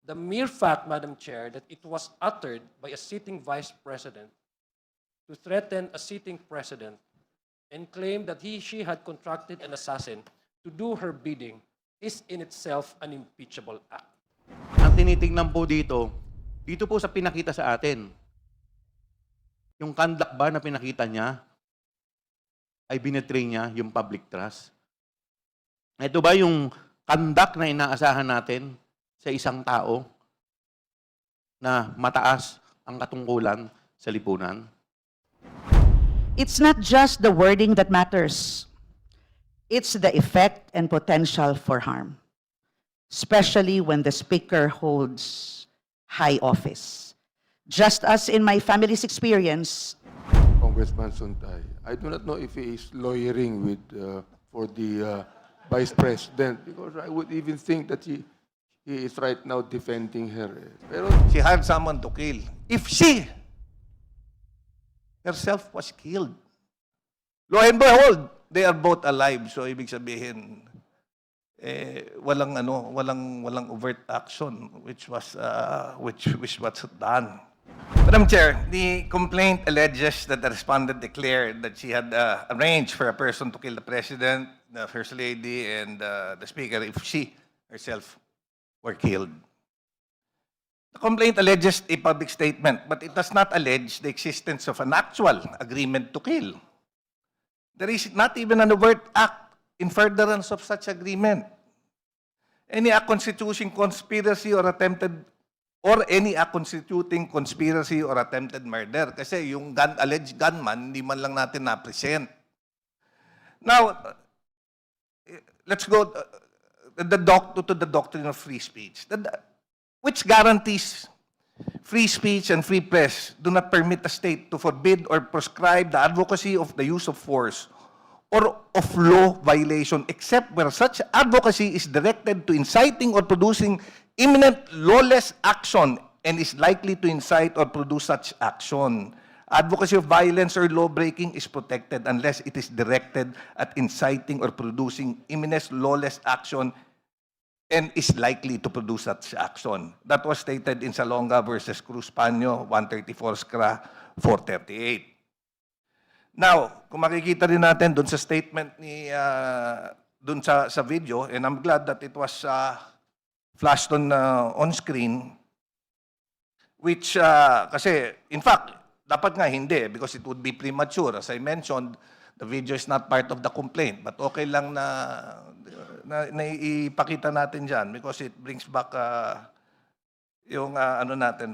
The mere fact, Madam Chair, that it was uttered by a sitting vice president to threaten a sitting president and claim that she had contracted an assassin to do her bidding is in itself an impeachable act. Ang tinitingnan po dito po sa pinakita sa atin, yung conduct ba na pinakita niya ay binetray niya yung public trust? Ito ba yung conduct na inaasahan natin sa isang tao na mataas ang katungkulan sa lipunan? It's not just the wording that matters. It's the effect and potential for harm, especially when the speaker holds high office. Just as in my family's experience, Congressman Suntay, I do not know if he is lawyering with for the Vice President, because I would even think that he is right now defending her. Pero She hired someone to kill. If she herself was killed, lo and behold, they are both alive. So ibig sabihin, walang overt action which was done. Madam Chair, the complaint alleges that the respondent declared that she had arranged for a person to kill the President, the First Lady, and the Speaker if she herself were killed. The complaint alleges a public statement, but it does not allege the existence of an actual agreement to kill. There is not even an overt act in furtherance of such agreement. Any act constituting conspiracy or any act constituting conspiracy or attempted murder. Kasi yung alleged gunman, hindi man lang natin na-present. Now, let's go to the doctrine of free speech, which guarantees free speech and free press do not permit a state to forbid or prescribe the advocacy of the use of force or of law violation except where such advocacy is directed to inciting or producing imminent lawless action and is likely to incite or produce such action. Advocacy of violence or law-breaking is protected unless it is directed at inciting or producing imminent lawless action and is likely to produce such action. That was stated in Salonga versus Cruz Paño, 134 SCRA 438. Now, kung makikita rin natin dun sa statement ni, dun sa video, and I'm glad that it was flashed on screen, which, kasi, in fact, dapat nga hindi, because it would be premature. As I mentioned, the video is not part of the complaint, but okay lang na ipakita natin dyan because it brings back yung ano natin,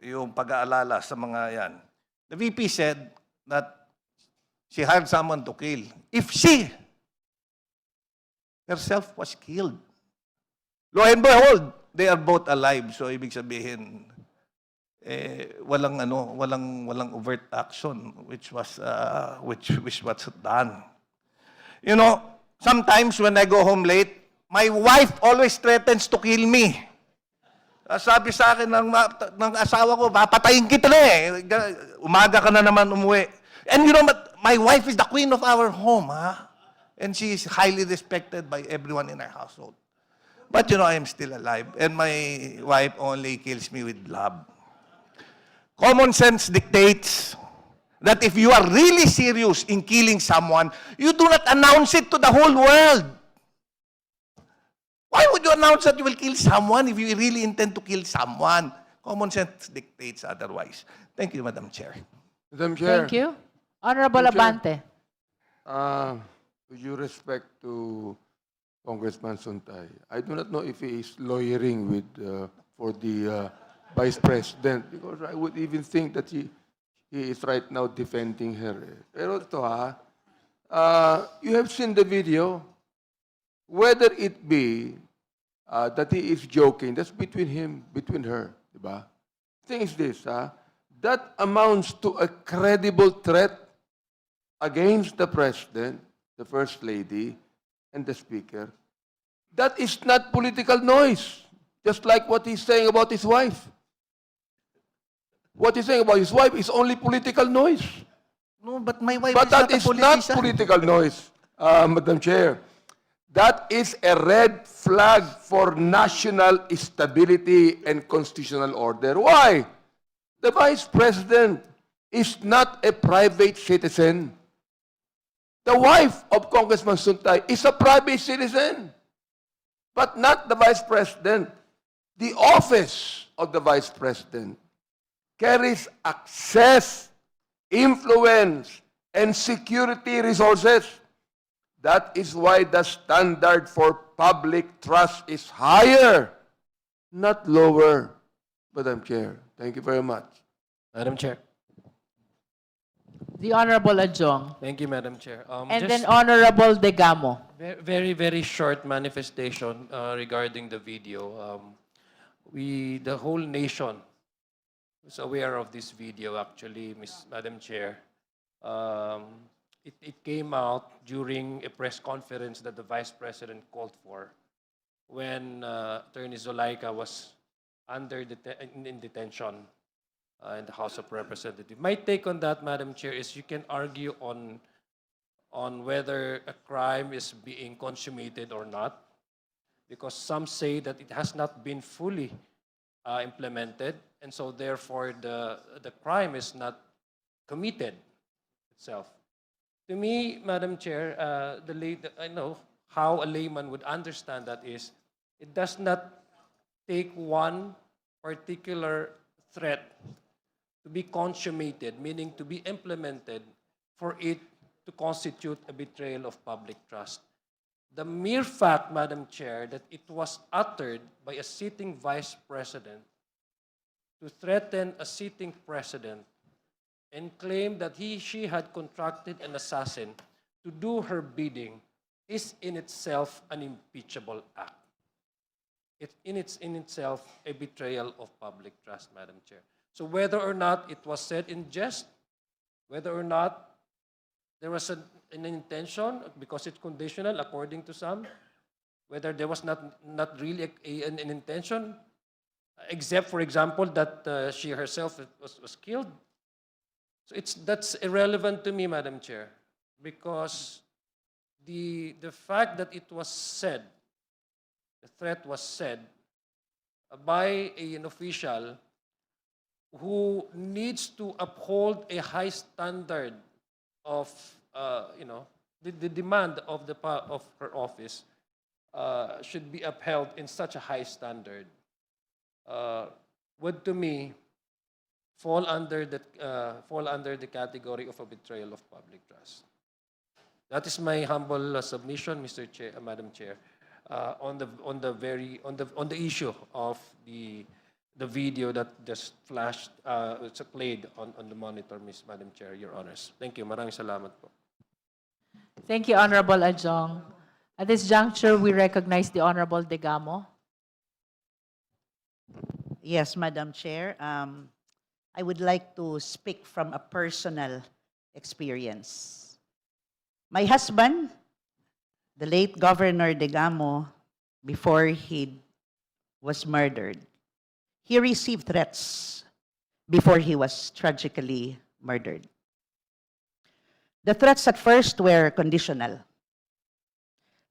yung pag-aalala sa mga yan. The VP said that she hired someone to kill. If she herself was killed, lo and behold, they are both alive. So ibig sabihin, walang overt action which was done. You know, sometimes when I go home late, my wife always threatens to kill me. Sabi sa akin ng asawa ko, papatayin kita na eh. Umaga ka na naman umuwi. And you know, my wife is the queen of our home, ha? And she is highly respected by everyone in our household. But you know, I am still alive. And my wife only kills me with love. Common sense dictates that if you are really serious in killing someone, you do not announce it to the whole world. Why would you announce that you will kill someone if you really intend to kill someone? Common sense dictates otherwise. Thank you, Madam Chair. Madam Chair. Thank you. Honorable Madam Abante. Chair. With due respect to Congressman Suntay, I do not know if he is lawyering with for the Vice President, because I would even think that he is right now defending her. Pero ito you have seen the video. Whether it be that he is joking, that's between her, diba? The thing is this, that amounts to a credible threat against the President, the First Lady, and the Speaker. That is not political noise, just like what he's saying about his wife. What he's saying about his wife is only political noise. No, but my wife But is that not a is not politician. political noise, Madam Chair. That is a red flag for national stability and constitutional order. Why? The Vice President is not a private citizen. The wife of Congressman Suntay is a private citizen, but not the Vice President. The office of the Vice President carries access, influence, and security resources. That is why the standard for public trust is higher, not lower. Madam Chair, thank you very much. Madam Chair. The Honorable Adjong. Thank you, Madam Chair. And Just then Honorable Degamo. very, very short manifestation regarding the video. The whole nation was aware of this video, actually, Madam Chair. It came out during a press conference that the Vice President called for when Attorney Zulaika was in detention in the House of Representatives. My take on that, Madam Chair, is you can argue on whether a crime is being consummated or not, because some say that it has not been fully implemented, and so therefore the crime is not committed itself. To me, Madam Chair, I know how a layman would understand that is, it does not take one particular threat to be consummated, meaning to be implemented, for it to constitute a betrayal of public trust. The mere fact, Madam Chair, that it was uttered by a sitting Vice President to threaten a sitting President and claim that she had contracted an assassin to do her bidding is in itself an impeachable act. It's in itself a betrayal of public trust, Madam Chair. So whether or not it was said in jest, whether or not there was an intention, because it's conditional according to some, whether there was not really an intention, except, for example, that she herself was killed. So that's irrelevant to me, Madam Chair, because the fact that it was said, the threat was said by an official who needs to uphold a high standard of, the demand of her office should be upheld in such a high standard, would to me fall under the category of a betrayal of public trust. That is my humble submission, Mr. Chair, Madam Chair, on the issue of the video that just flashed, it's played on the monitor, Madam Chair, Your Honors. Thank you. Maraming salamat po. Thank you, Honorable Adjong. At this juncture, we recognize the Honorable Degamo. Yes, Madam Chair. I would like to speak from a personal experience. My husband, the late Governor Degamo, before he was murdered, he received threats before he was tragically murdered. The threats at first were conditional.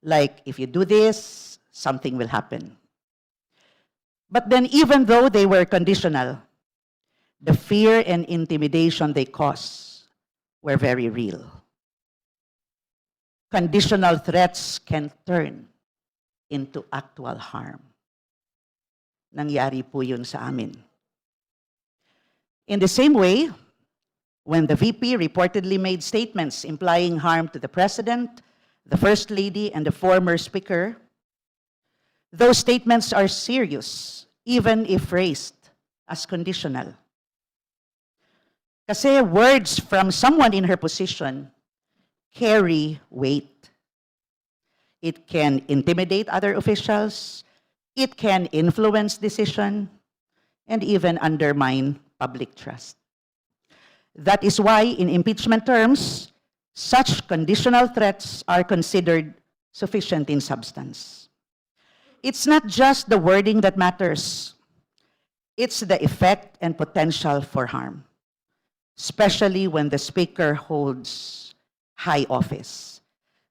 Like, if you do this, something will happen. But then, even though they were conditional, the fear and intimidation they caused were very real. Conditional threats can turn into actual harm. Nangyari po yun sa amin. In the same way, when the VP reportedly made statements implying harm to the President, the First Lady, and the former Speaker, those statements are serious, even if phrased as conditional. Kasi words from someone in her position carry weight. It can intimidate other officials, it can influence decision, and even undermine public trust. That is why, in impeachment terms, such conditional threats are considered sufficient in substance. It's not just the wording that matters, it's the effect and potential for harm, especially when the Speaker holds high office.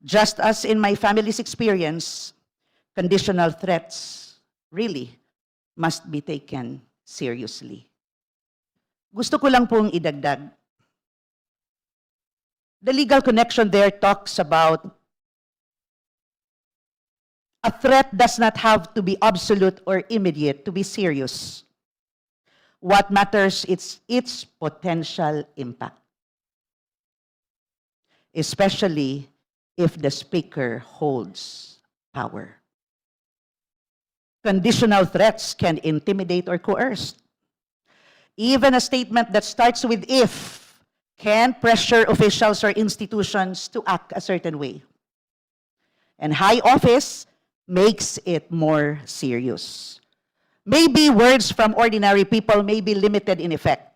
Just as in my family's experience, conditional threats really must be taken seriously. Gusto ko lang pong idagdag. The legal connection there talks about a threat does not have to be absolute or immediate to be serious. What matters is its potential impact, especially if the speaker holds power. Conditional threats can intimidate or coerce. Even a statement that starts with if can pressure officials or institutions to act a certain way. And high office makes it more serious. Maybe words from ordinary people may be limited in effect,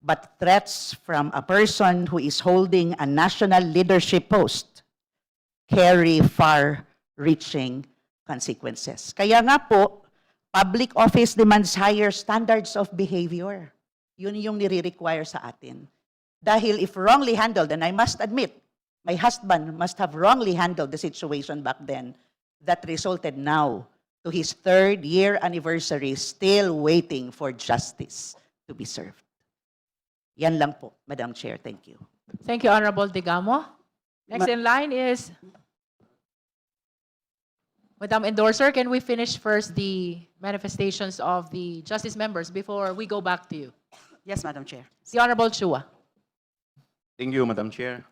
but threats from a person who is holding a national leadership post carry far-reaching consequences. Kaya nga po, public office demands higher standards of behavior. Yun yung nire-require sa atin. Dahil if wrongly handled, and I must admit, my husband must have wrongly handled the situation back then that resulted now to his 3rd year anniversary, still waiting for justice to be served. Yan lang po, Madam Chair. Thank you. Thank you, Honorable Digamo. Next in line is Madam Endorser. Can we finish first the manifestations of the justice members before we go back to you? Yes, Madam Chair. The Honorable Chua. Thank you, Madam Chair.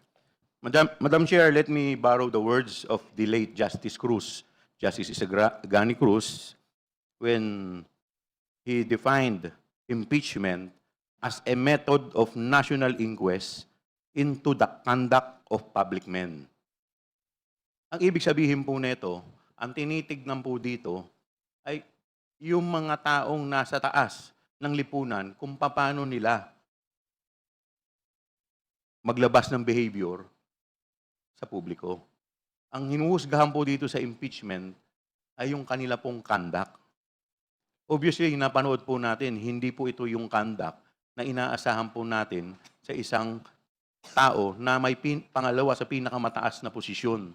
Madam Chair, let me borrow the words of the late Justice Cruz, Justice Isagani Cruz, when he defined impeachment as a method of national inquest into the conduct of public men. Ang ibig sabihin po nito, ang tinitignan po dito ay yung mga taong nasa taas ng lipunan kung paano nila maglabas ng behavior sa publiko. Ang hinuhusgahan po dito sa impeachment ay yung kanila pong conduct. Obviously, napanood po natin, hindi po ito yung conduct na inaasahan po natin sa isang tao na may pangalawa sa pinakamataas na posisyon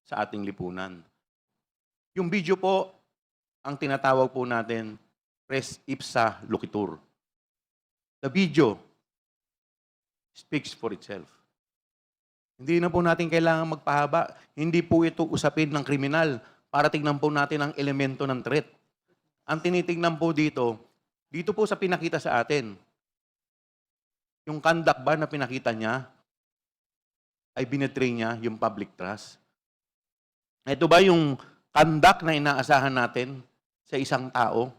sa ating lipunan. Yung video po, ang tinatawag po natin, res ipsa loquitur. The video speaks for itself. Hindi na po natin kailangan magpahaba. Hindi po ito usapin ng kriminal para tignan po natin ang elemento ng threat. Ang tinitignan po dito po sa pinakita sa atin, yung conduct ba na pinakita niya ay binetray niya yung public trust? Ito ba yung conduct na inaasahan natin sa isang tao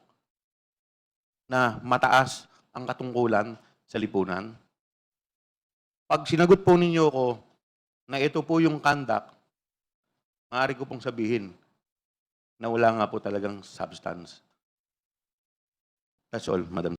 na mataas ang katungkulan sa lipunan? Pag sinagot po ninyo ko na ito po yung conduct, maaari ko pong sabihin na wala nga po talagang substance. That's all, Madam.